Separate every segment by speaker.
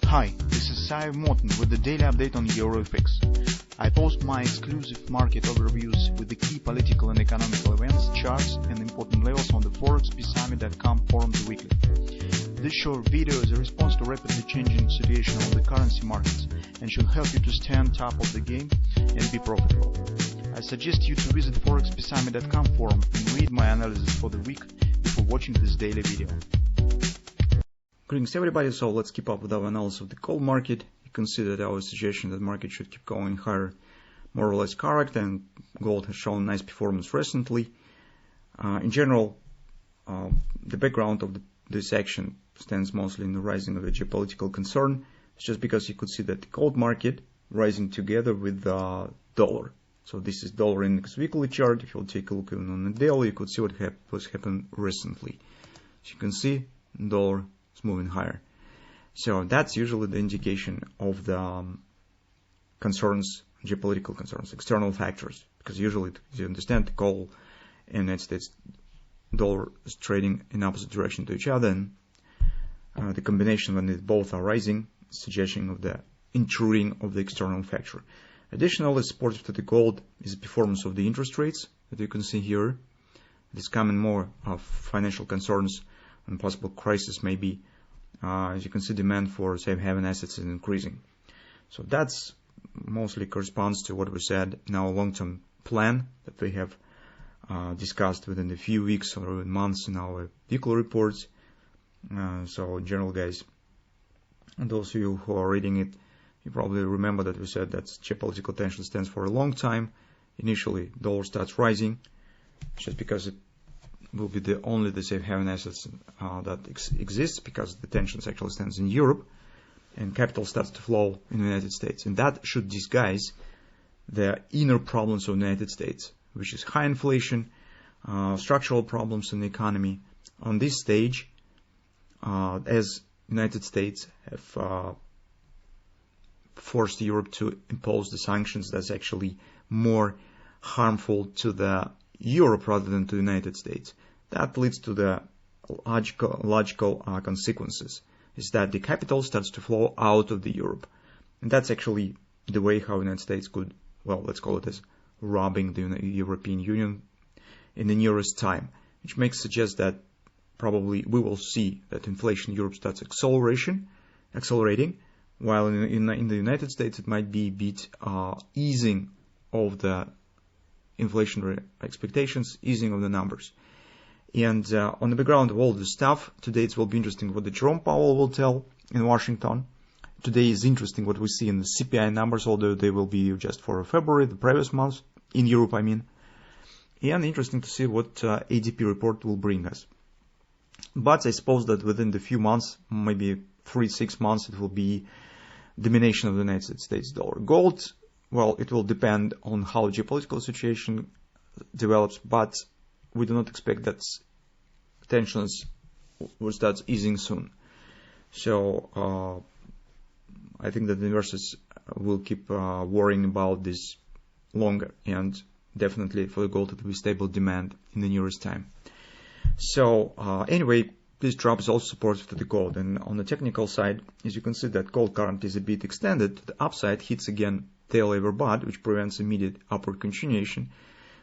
Speaker 1: Hi, this is Sive Morten with the daily update on EuroFX. I post my exclusive market overviews with the key political and economical events, charts, and important levels on the ForexPeaceArmy.com forums weekly. This short video is a response to rapidly changing situation on the currency markets and should help you to stay on top of the game and be profitable. I suggest you to visit ForexPeaceArmy.com forum and read my analysis for the week before watching this daily video.
Speaker 2: Greetings everybody, so let's keep up with our analysis of the gold market. You can see that our suggestion that market should keep going higher more or less correct, and gold has shown nice performance recently. In general, the background of this action stands mostly in the rising of the geopolitical concern. It's just because you could see that the gold market rising together with the dollar. So this is dollar index weekly chart. If you'll take a look even on the daily, you could see what was happened recently. As you can see, dollar is moving higher. So that's usually the indication of the concerns, geopolitical concerns, external factors. Because usually, as you understand, the gold and United States dollar is trading in opposite direction to each other, and the combination when they both are rising, suggesting of the intruding of the external factor. Additionally, supportive to the gold is the performance of the interest rates that you can see here. It is coming more of financial concerns and possible crisis maybe. As you can see, demand for safe haven assets is increasing. So that's mostly corresponds to what we said in our long-term plan that we have discussed within a few weeks or even months in our weekly reports. So in general, guys, and those of you who are reading it, you probably remember that we said that geopolitical tension stands for a long time. Initially, dollar starts rising just because it will be only the safe haven assets that exists, because the tensions actually stands in Europe, and capital starts to flow in the United States, and that should disguise the inner problems of the United States, which is high inflation, structural problems in the economy. On this stage, as United States have forced Europe to impose the sanctions, that's actually more harmful to the Europe rather than to the United States. That leads to the logical consequences, is that the capital starts to flow out of the Europe. And that's actually the way how the United States could, well, let's call it as robbing the European Union in the nearest time, which makes suggest that probably we will see that inflation in Europe starts accelerating, while in the United States it might be a bit easing of the inflationary expectations, easing of the numbers. And on the background of all this stuff, today it will be interesting what the Jerome Powell will tell in Washington. Today is interesting what we see in the CPI numbers, although they will be just for February, the previous month, in Europe I mean. And interesting to see what ADP report will bring us. But I suppose that within the few months, maybe 3-6 months, it will be domination of the United States dollar. Gold, well, it will depend on how the geopolitical situation develops, but we do not expect that tensions will start easing soon. So I think that the investors will keep worrying about this longer, and definitely for the gold it will be stable demand in the nearest time. So anyway, this drop is also supportive to the gold, and on the technical side, as you can see that gold current is a bit extended. The upside hits again tail over bot, which prevents immediate upward continuation.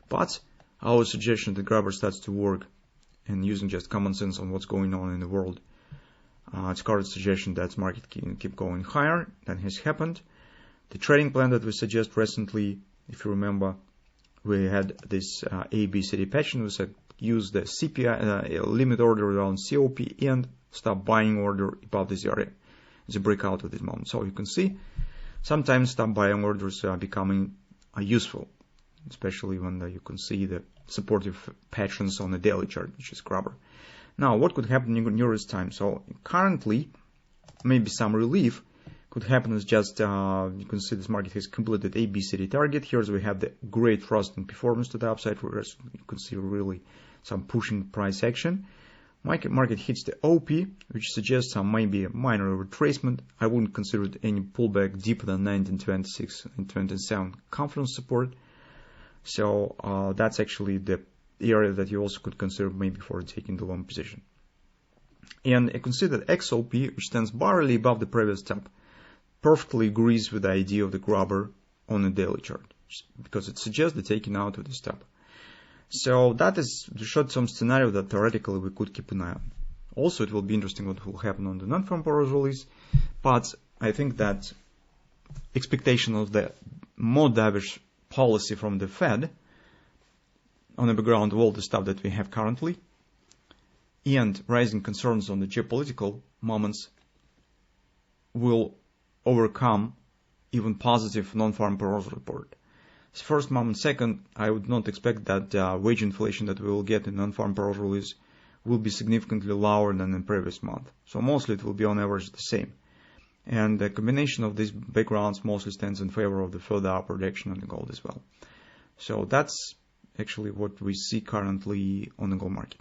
Speaker 2: But our suggestion that grabber starts to work and using just common sense on what's going on in the world. It's current suggestion that market can keep going higher. That has happened. The trading plan that we suggest recently, if you remember, we had this ABCD pattern. We said use the CPI limit order around COP and stop buying order above this area. It's a breakout at this moment. So you can see sometimes stop buying orders are becoming useful, especially when you can see the supportive patterns on the daily chart, which is grabber. Now, what could happen in the nearest time? So currently, maybe some relief could happen is just, you can see this market has completed ABCD target. Here we have the great thrust and performance to the upside, whereas you can see really some pushing price action. Market hits the OP, which suggests some maybe a minor retracement. I wouldn't consider it any pullback deeper than 1926 and 27 confidence support. So that's actually the area that you also could consider maybe for taking the long position. And I consider XOP, which stands barely above the previous step, perfectly agrees with the idea of the grabber on a daily chart, because it suggests the taking out of the step. So that is the short-term scenario that theoretically we could keep an eye on. Also, it will be interesting what will happen on the non-farm payrolls release, but I think that expectation of the more dovish policy from the Fed on the background of all the stuff that we have currently and rising concerns on the geopolitical moments will overcome even positive non-farm payrolls report. First moment. Second, I would not expect that wage inflation that we will get in non-farm payrolls release will be significantly lower than in previous month. So mostly it will be on average the same. And the combination of these backgrounds mostly stands in favor of the further upward action on the gold as well. So that's actually what we see currently on the gold market.